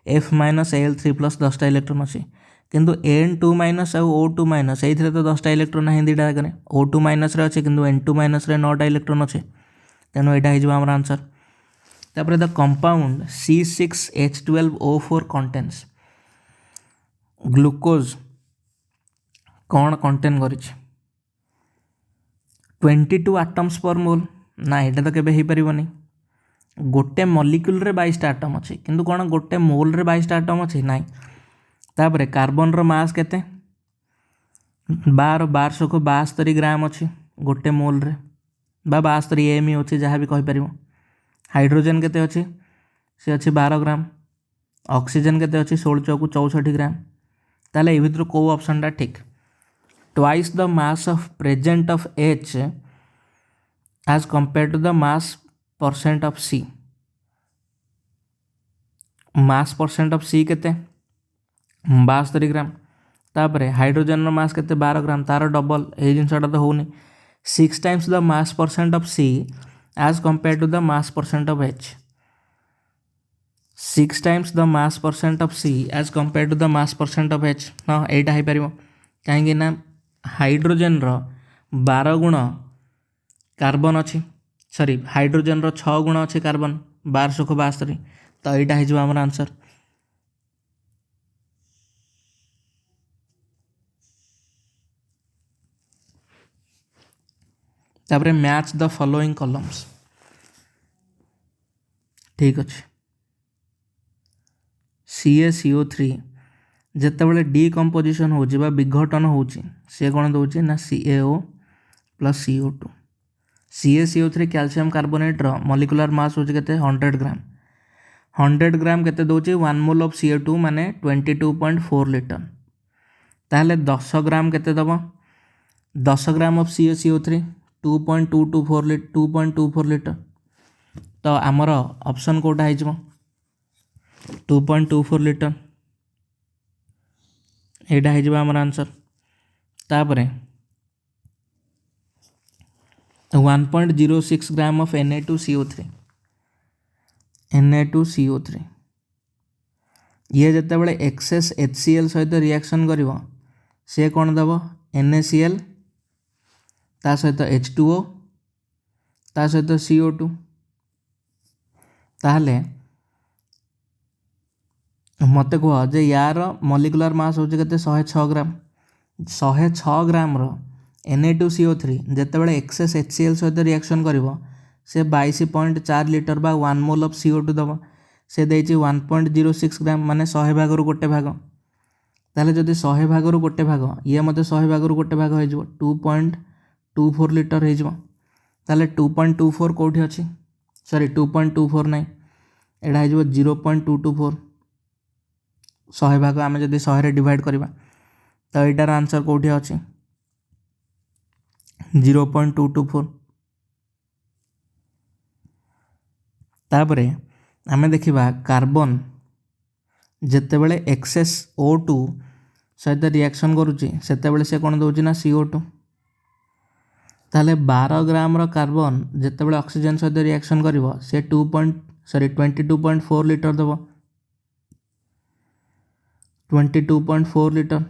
F- Al3 + 10टा इलेक्ट्रॉन अच्छे किंतु N2- और O2- ये तो 10टा इलेक्ट्रॉन ना दीटा आगे O2- अच्छे कि N2- 9टा इलेक्ट्रॉन अच्छे तेणु यहाँ हो आम आंसर। तापर the compound C6H12O4 contains glucose कौन कंटेन कर 22 आटम्स पर मोल ना यहाँ तो केबे हो पारिबनी। गोटे मॉलिक्यूल रे 22टा आटम अच्छे किंतु कौन गोटे मोल रे 22टा आटम अच्छे ना। तापर कार्बन रो मास केते 1272 ग्राम अच्छे गोटे मोल रे बा 72 एम अच्छे जहाँ भी कहीपर। हाइड्रोजन केते अच्छे से अच्छे 12 ग्राम ऑक्सीजन केते अच्छे 16 64 ग्राम। ताले ए भितर को ऑप्शन टा ठीक। Twice the mass of present of H as compare to the mass percent of C। Mass percent of C केते 72 ग्राम। तापर हाइड्रोजन रो मास केते 12 ग्राम तार डबल ए जिनसटा तो होनी 6 times the mass percent of C as compare to the mass percent of H। 6 times the mass percent of C as compare to the mass percent of H। हाँ यहाँ हो पार कहीं ना hydrogen रो 12 गुण carbon अच्छी sorry hydrogen रो 6 गुण अच्छे carbon 1272 तो यहाँ हो आमर आंसर। तापर मैच द फॉलोइंग कॉलम्स ठीक अच्छे। CaCO3 जितेबाला डिकम्पोजिशन हो विघटन हो सी कौन दौर ना CaO + CO2। CaCO3 calcium carbonate molecular mass होचे 100 ग्राम 100 ग्राम केते दौर 1 मोल ऑफ CO2 माने 22.4 लीटर। ताहले 10 ग्राम केते दब 10 ग्राम ऑफ CaCO3 2.24 लीटर। तो आमर ऑप्शन कोटा हो 2.24 लीटर यहाँ हो आमर आंसर। तापर 1.06 ग्राम ऑफ Na2CO3 ये जिते बड़े एक्सेस HCl सहित रिएक्शन करिवो से कौन दब NaCl ता सहित H2O ता सहित CO2। ताहले मते कह जे यार मॉलिक्यूलर मास होचे 106 ग्राम 106 ग्राम रो Na2CO3 जिते बड़े एक्सेस HCl सहित रिएक्शन करिवो से 22.4 लीटर बा 1 मोल ऑफ CO2 दब से देइछि 1.06 ग्राम माने 100 भाग गोटे भाग। ताहले जदि 100 भाग गोटे भाग ये मते 100 भाग गोटे भाग हो 2.24 लीटर हो। ताहले 2.24 कोठी अछि सॉरी 2.24 नहीं एडा हो 0.224 100 भाग आम जदि 100 रे डिवाइड करवा तो यार आंसर कोठी अछि 0.224। तापरे आमे देखिबा कार्बन जितेबले एक्सेस O2 सहित रिएक्शन करुच्ची सेतेबले से कौन दौर ना CO2। ताले 12 ग्राम रो कार्बन जितेबाला ऑक्सीजन सहित रिएक्शन करिवो से 22.4 लिटर देव 22.4 लिटर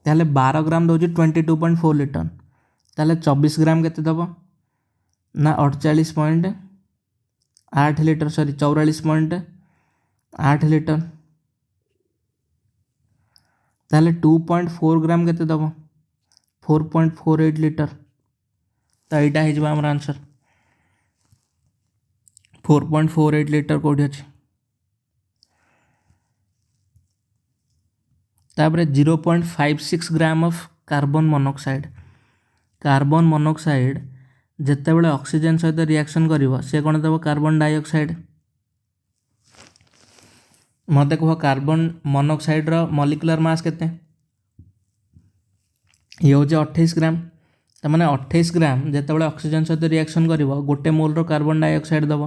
ताले 12 ग्राम दौर 22.4 लिटर ताले 24 ग्राम केते देव ना 48.8 लिटर 44.8 लिटर ताले 2.4 ग्राम केते देव 4.48 लिटर तो यहाँ हो आंसर 4.48 लिटर कौटी अच्छे तापर 0.56 ग्राम ऑफ कार्बन मोनोक्साइड जितेबाला ऑक्सीजन सहित रिएक्शन करिवो से कौन देव कार्बन डाइऑक्साइड मत कह कार्बन मोनोक्साइड रो मॉलिक्यूलर मास केते ये हूँ 28 ग्राम तो मैंने 28 ग्राम जितेबाला ऑक्सीजन सहित रिएक्शन करिवो गोटे मोल रो कार्बन डाइऑक्साइड देव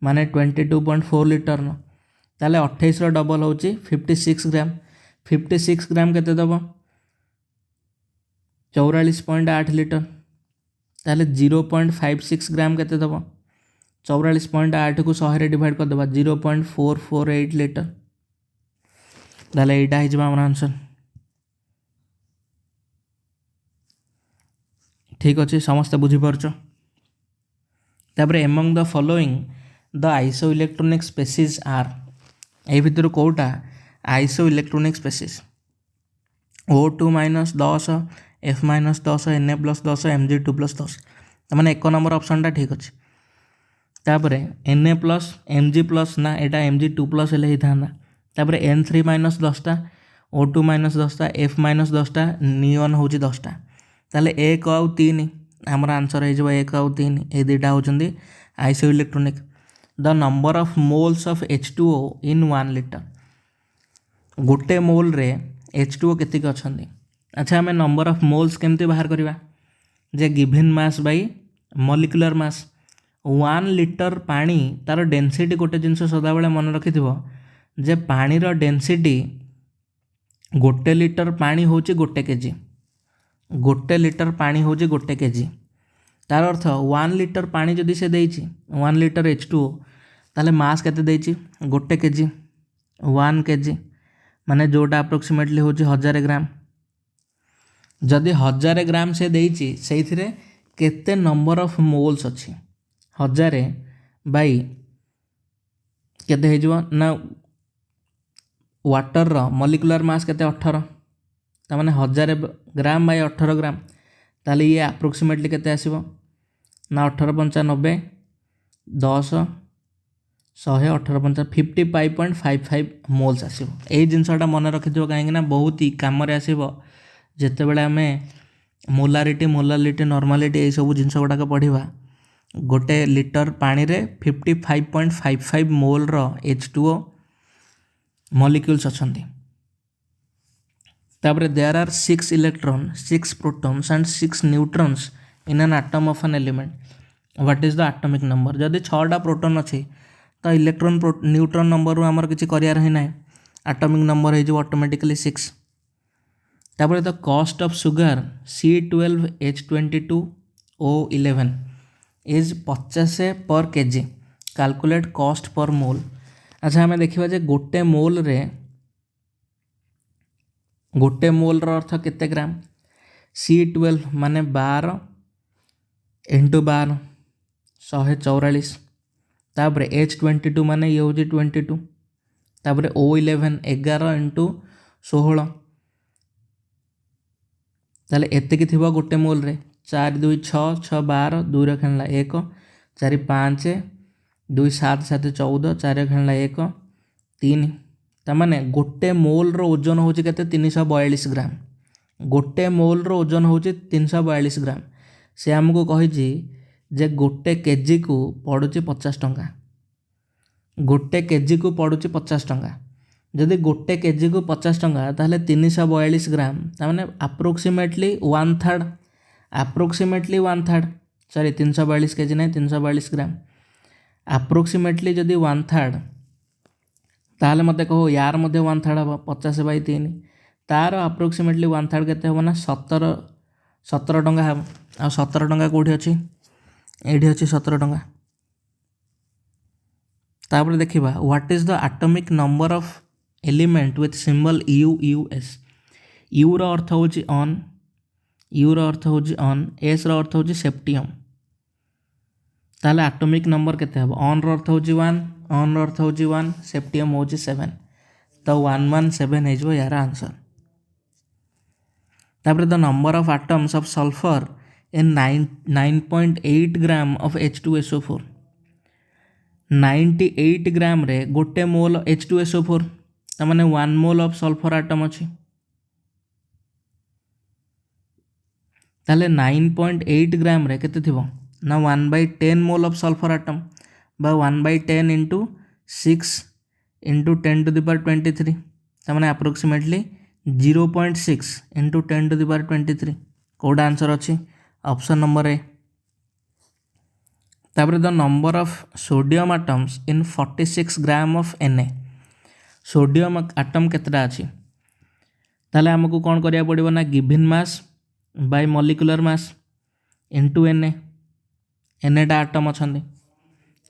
माने 22.4 लिटर न ताले 28 रो डबल हूँ 56 ग्राम 56 ग्राम केते देव 44.8 लिटर ताले 0.56 ग्राम केते देव 44.8 को 100 रे डिवाइड कर देबा 0.448 लिटर ताले एटा हिजबा हमर आंसर ठीक अच्छे समस्त बुझी पारछ तापर among the following the isoelectronic species are ए भितर कोटा isoelectronic species O2 - 10 F - 10 Na+10 Mg2+10 मैंने 1 नंबर ऑप्शन ठीक अच्छे तापर Na+ Mg+ ना एटा Mg2+ हेले ही था तापर N3 - 10टा O2 - 10टा F - 10टा नियन हूँ 10टा ताले 1 और 3 आमर आंसर हो 1 और 3 ये दुटा होती iso electronic the number of moles of H2O in 1 litre गोटे मोल रे H2O केतिक अच्छा अच्छा आम नंबर ऑफ मोल्स केमती बाहर करवा जे given mass by molecular mass 1 litre पानी तार डेनसीटी गोटे जिनस सदाबले मन रखि जे पानी रो डेनसीटी गोटे लिटर पानी होची गोटे केजी गोटे लिटर पानी होची गोटे केजी तार अर्थ 1 लिटर पानी जदि से देइछि 1 लिटर H2O ताले मास केते देइछि गोटे केजी 1 केजी माने जोटा अप्रोक्सीमेटली होची 1000 ग्राम जदि 1000 ग्राम से देइछि सेइथिरे केते नंबर ऑफ मोल्स अछि 1000 बाई केते हेजो ना वाटर रो मॉलिक्यूलर मास केते 18 ता माने 1000 ग्राम बाई 18 ग्राम ताले ये अप्रोक्सीमेटली केते आसीबो ना 1895 10 100 18 55.55 मोल्स आसीबो एई जिनसटा मन रखिथिबो काहेकि ना बहुत ही काम रे आसीबो जेते बेले हमें मोलारिटी नॉर्मालिटी ये सब जिनस गुड़ाक पढ़ा गोटे लिटर पानी रे 55.55 मोल रो H2O मॉलिक्यूल्स अच्छी तापर there are 6 electron 6 protons and 6 neutrons in an atom of an element what is the atomic number जदि 6टा प्रोटॉन अच्छी तो इलेक्ट्रॉन न्यूट्रॉन नंबर आमर किसी करार ही ना एटॉमिक नंबर हो ऑटोमेटिकली 6 तापर the cost of sugar C12H22O11 is 50 पर केजी कैलकुलेट कॉस्ट पर मोल अच्छा आम देखा जे गोटे मोल अर्थ केते ग्राम C12 माने 12 × 12 144 तापर H22 माने ये हूँ 22 तापर O11 11 × 16 ताले एतिकी थिबो गोटे मोल रे 4 2 6 6 12 2 रे खेलला 1 4 5 2 7 7 14 4 खेलला 1 3 तामाने गोटे मोल रो ओजन होची केते 342 ग्राम गोटे मोल रो ओजन होची 342 ग्राम से हमको कहिजी जे गोटे केजी को पड़ुची 50 टंका गोटे केजी को पड़ुची 50 टंका जदि गोटे केजी को 50 टंका ताहले 342 ग्राम तामाने अप्रोक्सीमेटली 1/3 सॉरी 342 केजी नहीं 342 ग्राम अप्रोक्सीमेटली जदि 1/3 ताहले मते कहो यार मध्य 1/3 हम 50/3 तार अप्रोक्सीमेटली 1/3 केते हम ना 17 टंका हम आ 17 टंका कौटी अच्छी ये अच्छी 17 टंका। तापर देखिबा what is the atomic number of element with symbol U U S. U रो अर्थ होची ऑन, यू रो अर्थ होची ऑन, एस रो अर्थ होची सेप्टियम। ताले एटॉमिक नंबर केते हबो? ऑन रो अर्थ होची 1, ऑन रो अर्थ होची 1, सेप्टियम होची 7, तो 117 हे जो यार आंसर। तापर the number of atoms of sulphur in 9.8 gram of H2SO4। 98 ग्राम रे गोटे मोल H2SO4 ता माने 1 मोल ऑफ सल्फर एटम अछि। ताले 9.8 ग्राम रे केते थिबो ना 1/10 मोल ऑफ सल्फर एटम बा 1/10 into 6 into 10 to the power 23 ता माने approximately 0.6 into 10 to the power 23। कोड आंसर अछि ऑप्शन नंबर ए। तापर the number of sodium atoms in 46 gram of Na। Sodium atom केतटा अछि ताले हमको कौन करिया पड़िबो ना given mass by molecular mass into Na। Na टा एटम अछंदी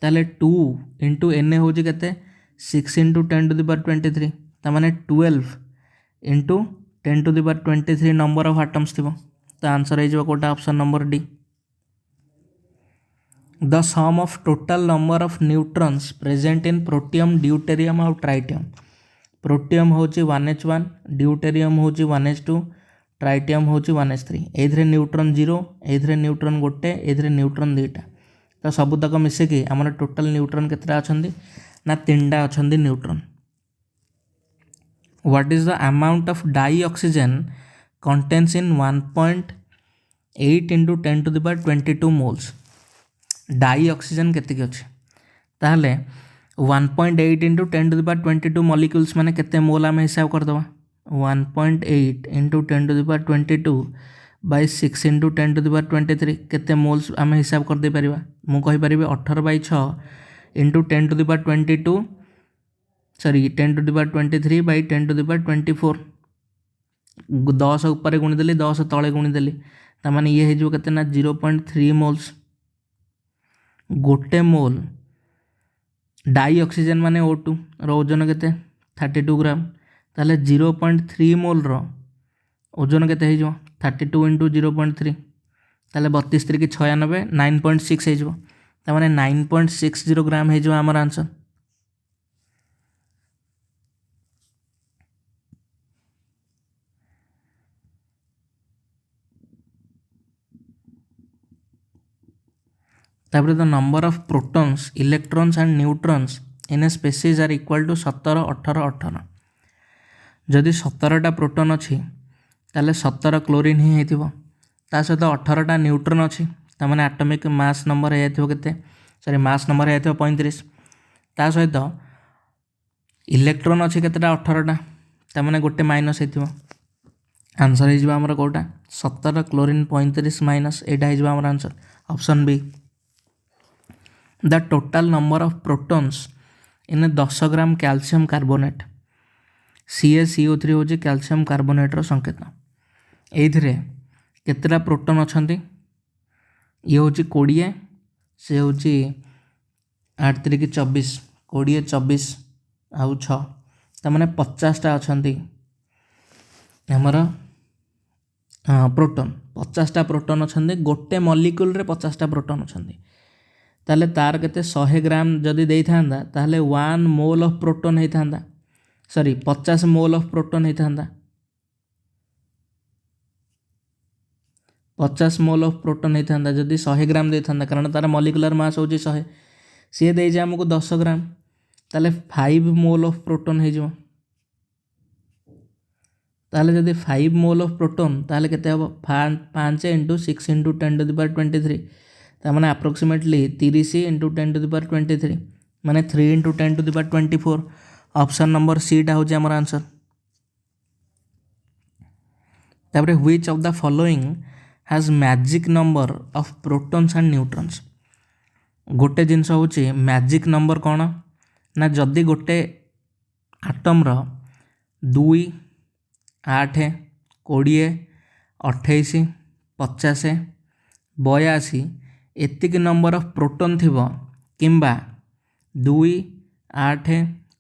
ताले 2 इंटू Na होची केते 6 इंटू 10 टू द पावर 23 ता माने 12 into 10 to the power 23 number of atoms थिबो। तो आंसर है जो कोटा option number D. The sum of total number of neutrons present in protium deuterium और ट्राइटियम। प्रोटियम होची 1H1, ड्यूटेरियम होची 1H2, ट्राइटियम होची 1H3। एथरे न्यूट्रॉन 0, एथरे न्यूट्रॉन गोटे, एथरे न्यूट्रॉन 2टा। तो सबुतक मिसेकी आमर टोटल न्यूट्रॉन केतटा अछंदी ना 3टा अछंदी neutron. What is the amount of dioxygen contains in 1.8 into 10 to the power 22 moles. Dioxygen केते अछि ताहले 1.8 into 10 to the power 22 molecules माने केते मोल आम हिसाब कर दवा 1.8 into 10 to the power 22 by 6 into 10 to the power 23 केते मोल्स आम हिसाब कर दे परिबा। मु कहि परिबे 18/6 into 10 to the power 22 sorry 10 to the power 23 by 10 to the power 24 10 ऊपर गुणी देली 10 तले गुणी देली ता माने ये हे जो केते ना 0.3 मोल्स। गोटे मोल डाई ऑक्सीजन माने O2 रो ओजन केते 32 ग्राम ताले 0.3 मोल रो ओजन केते हे जो 32 इंटू 0.3 ताले 32 3 की 96 9.6 हे जो ता माने 9.60 ग्राम हे जो हमर आंसर। तापर the number of protons electrons and neutrons in a species are equal to 17 18 18। जदि 17टा प्रोटॉन अच्छी ताले 17 क्लोरीन ही हेतिबो ता सहित 18टा न्यूट्रॉन अच्छी ता माने एटॉमिक मास नंबर हे हेतिबो केते सॉरी मास नंबर हे हेतिबो 35 ता सहित इलेक्ट्रॉन अच्छी केतेटा 18टा ता माने गोटे माइनस हेतिबो। आंसर हे जिबा हमर कोटा 17 क्लोरीन 35 माइनस एटा हे जिबा हमर answer option B. The total number of protons in 10 gram calcium carbonate. CaCO3 होची कैल्शियम कार्बोनेट रो संकेत। एथिरे केतेटा प्रोटॉन अछंती ये होची 20 से होची 8 3 की 24 20 24 आउ 6 ता माने 50टा अछंती हमर प्रोटॉन 50टा प्रोटॉन अछंती गोटे मॉलिक्यूल रे 50टा प्रोटॉन अछंती ताले तार केते 100 ग्राम जदि देई थांदा ताले 1 मोल ऑफ प्रोटॉन हे थांदा सॉरी 50 मोल ऑफ प्रोटॉन हे थांदा 50 मोल ऑफ प्रोटॉन हे थांदा जदि 100 ग्राम दे थांदा कारण तार मॉलिक्यूलर मास होची 100 से दे जे हमको 10 ग्राम ताले 5 मोल ऑफ प्रोटॉन हे जो ताले जदि 5 मोल ऑफ प्रोटॉन ताले केते हबो 5 into 6 into 10 to the power 23 ता माने approximately 30 into 10 to the power 23 माने 3 into 10 to the power 24 option number C टा होची हमर आंसर। तापरे which of the following has magic number of protons and neutrons. गोटे जिनस होची मैजिक नंबर कौन ना जदि गोटे आटम रो 2 8 20 28 50 82 ଏତିକି ନମ୍ବର ଅଫ୍ ପ୍ରୋଟନ୍ ଥିବ କିମ୍ବା 2 8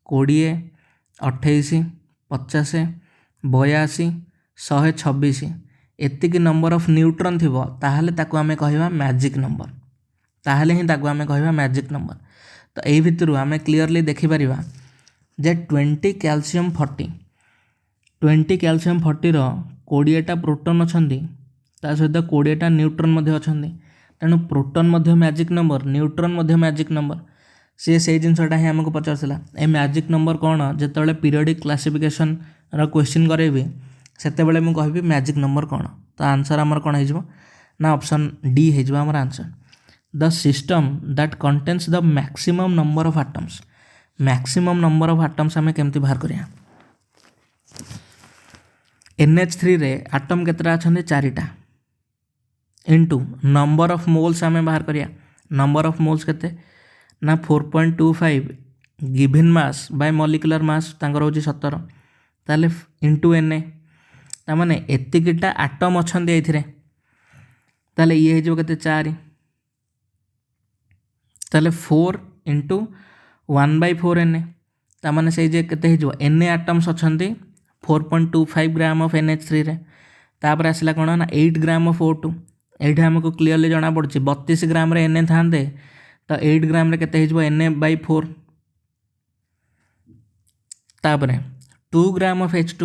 20 28 50 82 126 ଏତିକି ନମ୍ବର ଅଫ୍ ନ୍ୟୁଟ୍ରନ୍ ଥିବ ତାହେଲେ ତାକୁ ଆମେ କହିବା ମ୍ୟାଜିକ୍ ନମ୍ବର, ତାହେଲେ ହିଁ ତାକୁ ଆମେ କହିବା ମ୍ୟାଜିକ୍ ନମ୍ବର। ତ ଏଇ ଭିତରୁ ଆମେ କ୍ଲିଅରଲି ଦେଖିପାରିବା ଯେ 20 କ୍ୟାଲସିୟମ୍ 40 40ର 20ଟା ପ୍ରୋଟନ୍ ଅଛନ୍ତି, ତା ସହିତ 20ଟା ନ୍ୟୁଟ୍ରନ୍ ମଧ୍ୟ ଅଛନ୍ତି। ତେଣୁ ପ୍ରୋଟନ୍ ମଧ୍ୟ ମ୍ୟାଜିକ୍ ନମ୍ବର, ନ୍ୟୁଟ୍ରନ୍ ମଧ୍ୟ ମ୍ୟାଜିକ୍ ନମ୍ବର। ସିଏ ସେଇ ଜିନିଷଟା ହିଁ ଆମକୁ ପଚାରୁଥିଲା ଏ ମ୍ୟାଜିକ୍ ନମ୍ବର କ'ଣ, ଯେତେବେଳେ ପିରିୟଡ଼ିକ୍ କ୍ଲାସିଫିକେସନ୍ର କ୍ୱେଶ୍ଚିନ୍ କରେଇବି ସେତେବେଳେ ମୁଁ କହିବି ମ୍ୟାଜିକ୍ ନମ୍ବର କ'ଣ। ତ ଆନ୍ସର୍ ଆମର କ'ଣ ହେଇଯିବ ନା ଅପସନ୍ ଡି ହେଇଯିବ ଆମର answer. The system that କଣ୍ଟେନ୍ସ the maximum number of atoms. Maximum number of atoms ଆମେ କେମିତି ବାହାର କରିବା? NH3ରେ ଆଟମ୍ କେତେଟା ଅଛନ୍ତି? 4ଟା ଇଣ୍ଟୁ ନମ୍ବର ଅଫ୍ ମୋଲ୍ସ ଆମେ ବାହାର କରିବା। ନମ୍ବର ଅଫ୍ ମୋଲ୍ସ କେତେ ନା 4.25 ଗିଭିନ୍ ମାସ୍ ବାଇ ମଲିକୁଲାର ମାସ୍ ତାଙ୍କର ହେଉଛି 17, ତାହେଲେ ଇଣ୍ଟୁ Na। ତାମାନେ ଏତିକିଟା ଆଟମ୍ ଅଛନ୍ତି ଏଇଥିରେ, ତାହେଲେ ଇଏ ହେଇଯିବ କେତେ 4, ତାହେଲେ 4 ଇଣ୍ଟୁ 1/4 Na। ତାମାନେ ସେଇ ଯେ କେତେ ହେଇଯିବ Na ଆଟମ୍ସ ଅଛନ୍ତି 4.25 ଗ୍ରାମ୍ ଅଫ୍ NH3ରେ। ତାପରେ ଆସିଲା କ'ଣ ନା 8 ଗ୍ରାମ୍ ଅଫ୍ O2। ଏଇଠି ଆମକୁ କ୍ଲିଅରଲି ଜଣାପଡ଼ୁଛି 32 ଗ୍ରାମରେ Na ଥାନ୍ତେ, ତ 8 ଗ୍ରାମରେ କେତେ ହେଇଯିବ Na/4। ତାପରେ 2 ଗ୍ରାମ୍ ଅଫ୍ H2।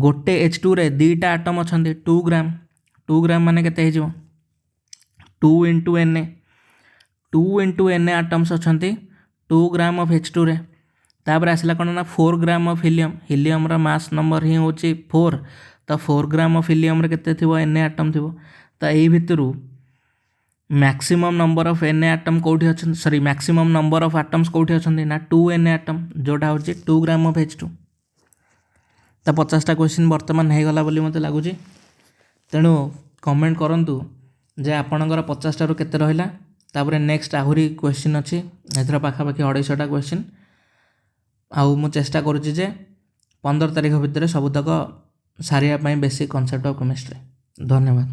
ଗୋଟେ H2ରେ 2ଟା ଆଟମ୍ ଅଛନ୍ତି 2 ଗ୍ରାମ୍। 2 ଗ୍ରାମ୍ ମାନେ କେତେ ହେଇଯିବ 2 into Na। 2 into Na atoms ଅଛନ୍ତି 2 ଗ୍ରାମ୍ ଅଫ୍ H2ରେ। ତାପରେ ଆସିଲା କ'ଣ ନା 4 ଗ୍ରାମ୍ ଅଫ୍ ହିଲିୟମ୍। ହିଲିୟମ୍ର ମାସ୍ ନମ୍ବର ହିଁ ହେଉଛି 4, ତ 4 ଗ୍ରାମ୍ ଅଫ୍ ହିଲିୟମ୍ରେ କେତେ ଥିବ Na ଆଟମ୍ ଥିବ। ତ ଏଇ ଭିତରୁ maximum number of Na atom କେଉଁଠି ଅଛନ୍ତି, ସରି ମ୍ୟାକ୍ସିମମ୍ ନମ୍ବର ଅଫ୍ ଆଟମ୍ସ କେଉଁଠି ଅଛନ୍ତି ନା 2 Na ଆଟମ୍, ଯେଉଁଟା ହେଉଛି 2 ଗ୍ରାମ୍ ଅଫ୍ H2। ତ 50ଟା କ୍ୱେଶ୍ଚିନ୍ ବର୍ତ୍ତମାନ ହେଇଗଲା ବୋଲି ମୋତେ ଲାଗୁଛି। ତେଣୁ କମେଣ୍ଟ କରନ୍ତୁ ଯେ ଆପଣଙ୍କର 50ଟାରୁ କେତେ ରହିଲା। ତାପରେ ନେକ୍ସଟ ଆହୁରି କ୍ୱେଶ୍ଚିନ୍ ଅଛି, ଏଥର ପାଖାପାଖି 250ଟା କ୍ୱେଶ୍ଚିନ୍। ଆଉ ମୁଁ ଚେଷ୍ଟା କରୁଛି ଯେ 15 ତାରିଖ ଭିତରେ ସବୁତକ ସାରିବା ପାଇଁ ବେସିକ୍ କନସେପ୍ଟ ଅଫ୍ କେମିଷ୍ଟ୍ରି। ଧନ୍ୟବାଦ।